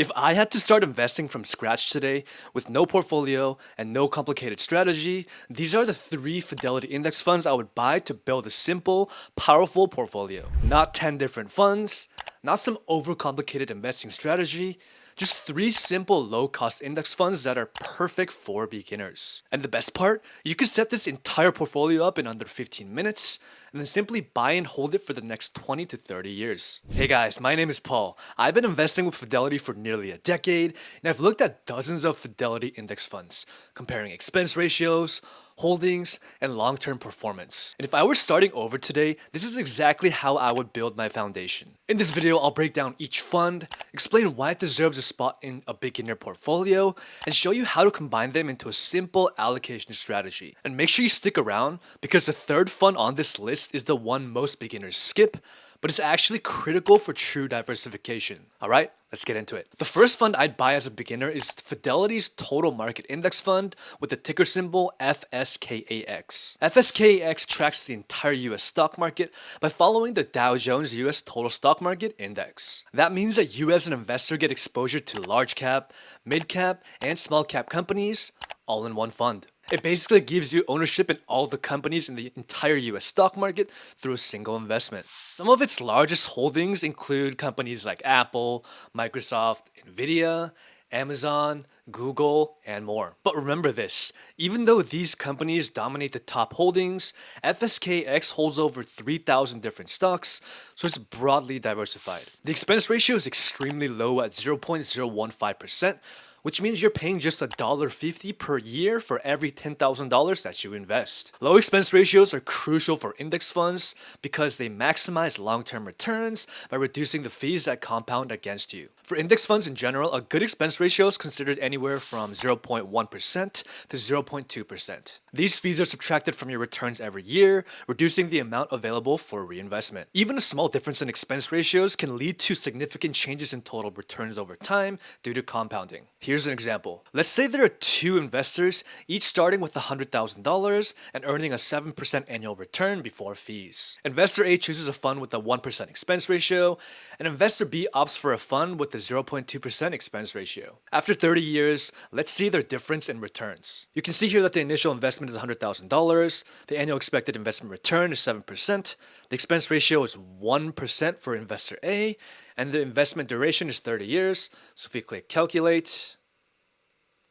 If I had to start investing from scratch today with no portfolio and no complicated strategy, these are the 3 Fidelity index funds I would buy to build a simple, powerful portfolio. Not 10 different funds, not some overcomplicated investing strategy, just 3 simple low-cost index funds that are perfect for beginners. And the best part, you can set this entire portfolio up in under 15 minutes and then simply buy and hold it for the next 20 to 30 years. Hey guys, my name is Paul. I've been investing with Fidelity for nearly a decade, and I've looked at dozens of Fidelity index funds, comparing expense ratios, holdings, and long-term performance. And if I were starting over today, this is exactly how I would build my foundation. In this video, I'll break down each fund, explain why it deserves a spot in a beginner portfolio, and show you how to combine them into a simple allocation strategy. And make sure you stick around because the third fund on this list is the one most beginners skip, but it's actually critical for true diversification. Alright, let's get into it. The first fund I'd buy as a beginner is Fidelity's Total Market Index Fund with the ticker symbol FSKAX. FSKAX tracks the entire US stock market by following the Dow Jones US Total Stock Market Index. That means that you as an investor get exposure to large cap, mid cap, and small cap companies all in one fund. It basically gives you ownership in all the companies in the entire US stock market through a single investment. Some of its largest holdings include companies like Apple, Microsoft, Nvidia, Amazon, Google, and more. But remember this, even though these companies dominate the top holdings, FSKAX holds over 3,000 different stocks, so it's broadly diversified. The expense ratio is extremely low at 0.015%, which means you're paying just $1.50 per year for every $10,000 that you invest. Low expense ratios are crucial for index funds because they maximize long-term returns by reducing the fees that compound against you. For index funds in general, a good expense ratio is considered anywhere from 0.1% to 0.2%. These fees are subtracted from your returns every year, reducing the amount available for reinvestment. Even a small difference in expense ratios can lead to significant changes in total returns over time due to compounding. Here's an example. Let's say there are 2 investors, each starting with $100,000 and earning a 7% annual return before fees. Investor A chooses a fund with a 1% expense ratio, and Investor B opts for a fund with a 0.2% expense ratio. After 30 years, let's see their difference in returns. You can see here that the initial investment is $100,000, the annual expected investment return is 7%, the expense ratio is 1% for Investor A, and the investment duration is 30 years. So if we click calculate,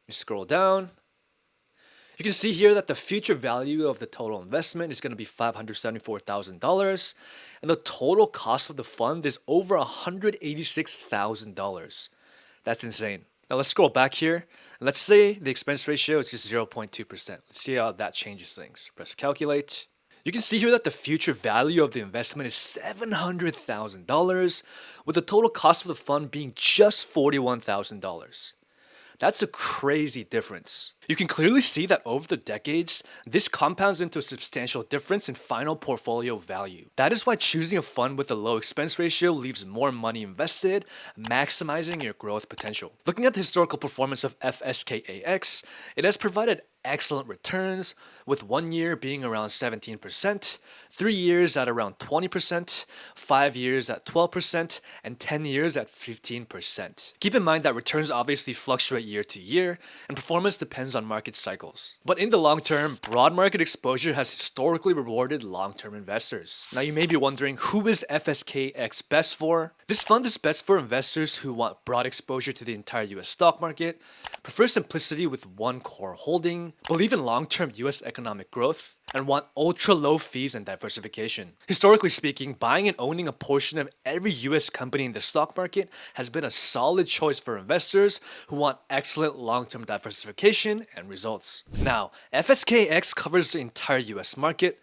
you scroll down, you can see here that the future value of the total investment is going to be $574,000, and the total cost of the fund is over $186,000. That's insane. Now let's scroll back here. Let's say the expense ratio is just 0.2%. Let's see how that changes things. Press calculate. You can see here that the future value of the investment is $700,000, with the total cost of the fund being just $41,000. That's a crazy difference. You can clearly see that over the decades, this compounds into a substantial difference in final portfolio value. That is why choosing a fund with a low expense ratio leaves more money invested, maximizing your growth potential. Looking at the historical performance of FSKAX, it has provided excellent returns, with 1 year being around 17%, 3 years at around 20%, 5 years at 12%, and 10 years at 15%. Keep in mind that returns obviously fluctuate year to year, and performance depends on market cycles. But in the long term, broad market exposure has historically rewarded long-term investors. Now you may be wondering, who is FSKAX best for? This fund is best for investors who want broad exposure to the entire US stock market, prefer simplicity with one core holding, believe in long-term US economic growth, and want ultra-low fees and diversification. Historically speaking, buying and owning a portion of every US company in the stock market has been a solid choice for investors who want excellent long-term diversification and results. Now, FSKAX covers the entire US market,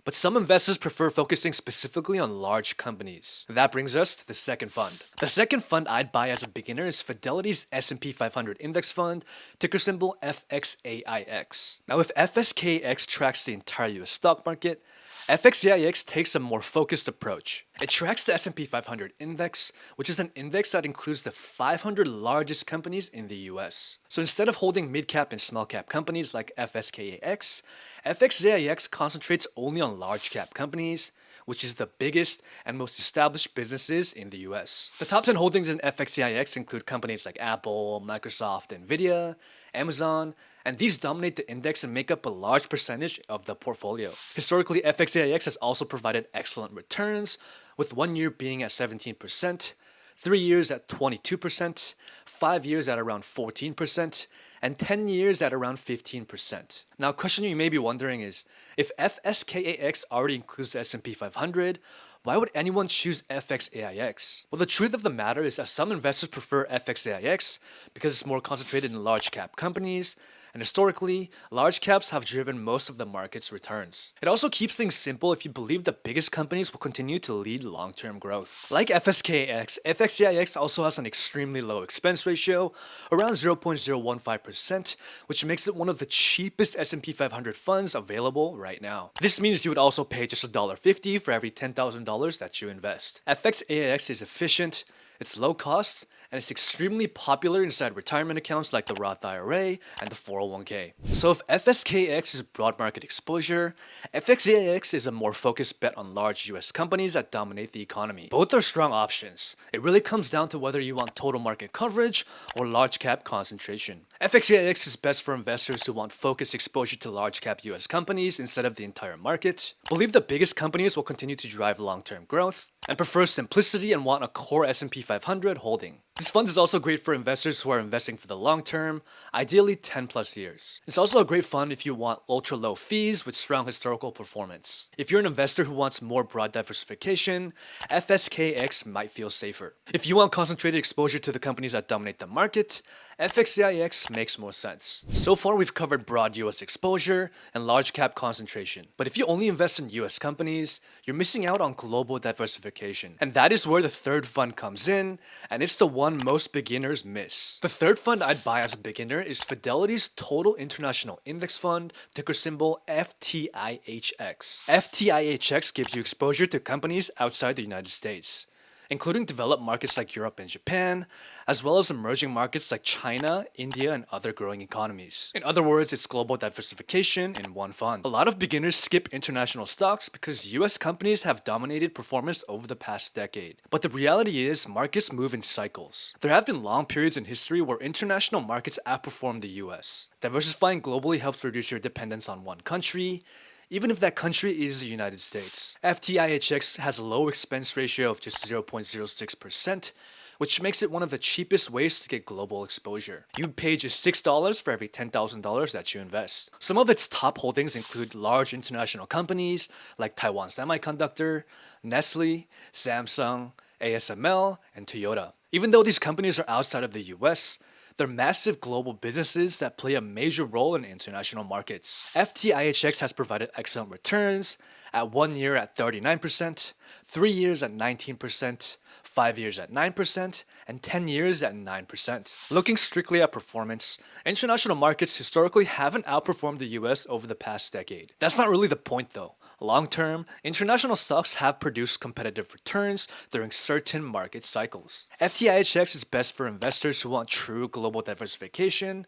but some investors prefer focusing specifically on large companies. That brings us to the second fund. The second fund I'd buy as a beginner is Fidelity's S&P 500 Index Fund, ticker symbol FXAIX. Now if FSKAX tracks the entire US stock market, FXAIX takes a more focused approach. It tracks the S&P 500 index, which is an index that includes the 500 largest companies in the US. So instead of holding mid-cap and small-cap companies like FSKAX, FXAIX concentrates only on large-cap companies, which is the biggest and most established businesses in the US. The top 10 holdings in FXAIX include companies like Apple, Microsoft, Nvidia, Amazon, and these dominate the index and make up a large percentage of the portfolio. Historically, FXAIX has also provided excellent returns, with 1 year being at 17%, 3 years at 22%, 5 years at around 14%, and 10 years at around 15%. Now, a question you may be wondering is, if FSKAX already includes the S&P 500, why would anyone choose FXAIX? Well, the truth of the matter is that some investors prefer FXAIX because it's more concentrated in large cap companies, and historically, large caps have driven most of the market's returns. It also keeps things simple if you believe the biggest companies will continue to lead long-term growth. Like FSKAX, FXAIX also has an extremely low expense ratio, around 0.015%, which makes it one of the cheapest S&P 500 funds available right now. This means you would also pay just $1.50 for every $10,000 that you invest. FXAIX is efficient, it's low cost, and it's extremely popular inside retirement accounts like the Roth IRA and the 401k. So if FSKAX is broad market exposure, FXAIX is a more focused bet on large US companies that dominate the economy. Both are strong options. It really comes down to whether you want total market coverage or large cap concentration. FXAIX is best for investors who want focused exposure to large cap US companies instead of the entire market, believe the biggest companies will continue to drive long-term growth, and prefer simplicity and want a core S&P 500 holding. This fund is also great for investors who are investing for the long term, ideally 10 plus years. It's also a great fund if you want ultra low fees with strong historical performance. If you're an investor who wants more broad diversification, FSKX might feel safer. If you want concentrated exposure to the companies that dominate the market, FXAIX makes more sense. So far we've covered broad US exposure and large cap concentration. But if you only invest in US companies, you're missing out on global diversification. And that is where the third fund comes in, and it's the one most beginners miss. The third fund I'd buy as a beginner is Fidelity's Total International Index Fund, ticker symbol FTIHX. FTIHX gives you exposure to companies outside the United States, including developed markets like Europe and Japan, as well as emerging markets like China, India, and other growing economies. In other words, it's global diversification in one fund. A lot of beginners skip international stocks because US companies have dominated performance over the past decade. But the reality is, markets move in cycles. There have been long periods in history where international markets outperform the US. Diversifying globally helps reduce your dependence on one country, even if that country is the United States. FTIHX has a low expense ratio of just 0.06%, which makes it one of the cheapest ways to get global exposure. You pay just $6 for every $10,000 that you invest. Some of its top holdings include large international companies like Taiwan Semiconductor, Nestle, Samsung, ASML, and Toyota. Even though these companies are outside of the US, they're massive global businesses that play a major role in international markets. FTIHX has provided excellent returns, at 1 year at 39%, 3 years at 19%, 5 years at 9%, and 10 years at 9%. Looking strictly at performance, international markets historically haven't outperformed the US over the past decade. That's not really the point though. Long term, international stocks have produced competitive returns during certain market cycles. FTIHX is best for investors who want true global diversification,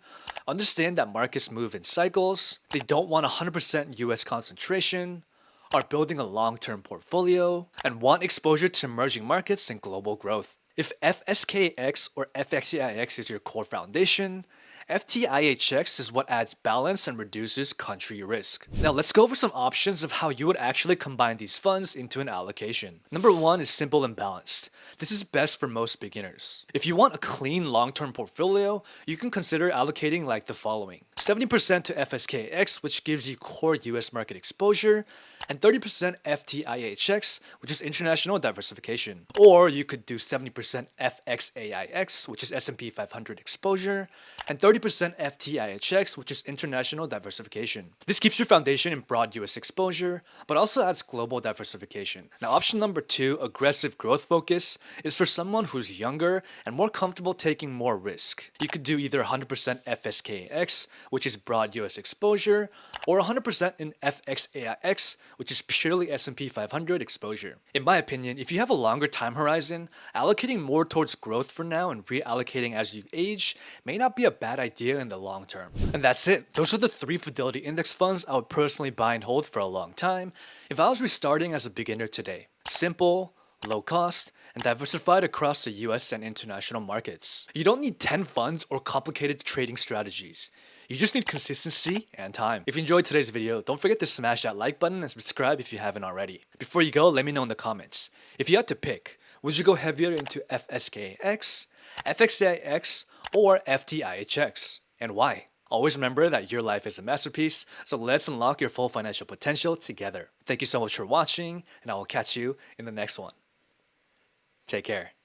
understand that markets move in cycles, they don't want 100% US concentration, are building a long-term portfolio, and want exposure to emerging markets and global growth. If FSKAX or FXAIX is your core foundation, FTIHX is what adds balance and reduces country risk. Now let's go over some options of how you would actually combine these funds into an allocation. Number 1 is simple and balanced. This is best for most beginners. If you want a clean long-term portfolio, you can consider allocating like the following: 70% to FSKAX, which gives you core US market exposure, and 30% FTIHX, which is international diversification. Or you could do 70% FXAIX, which is S&P 500 exposure, and 30% FTIHX, which is international diversification. This keeps your foundation in broad US exposure, but also adds global diversification. Now, option number 2, aggressive growth focus, is for someone who's younger and more comfortable taking more risk. You could do either 100% FSKAX, which is broad US exposure, or 100% in FXAIX, which is purely S&P 500 exposure. In my opinion, if you have a longer time horizon, allocating leaning more towards growth for now and reallocating as you age may not be a bad idea in the long term. And that's it. Those are the 3 Fidelity index funds I would personally buy and hold for a long time if I was restarting as a beginner today. Simple, low cost, and diversified across the US and international markets. You don't need 10 funds or complicated trading strategies. You just need consistency and time. If you enjoyed today's video, don't forget to smash that like button and subscribe if you haven't already. Before you go, let me know in the comments. If you had to pick, would you go heavier into FSKAX, FXAIX, or FTIHX? And why? Always remember that your life is a masterpiece, so let's unlock your full financial potential together. Thank you so much for watching, and I will catch you in the next one. Take care.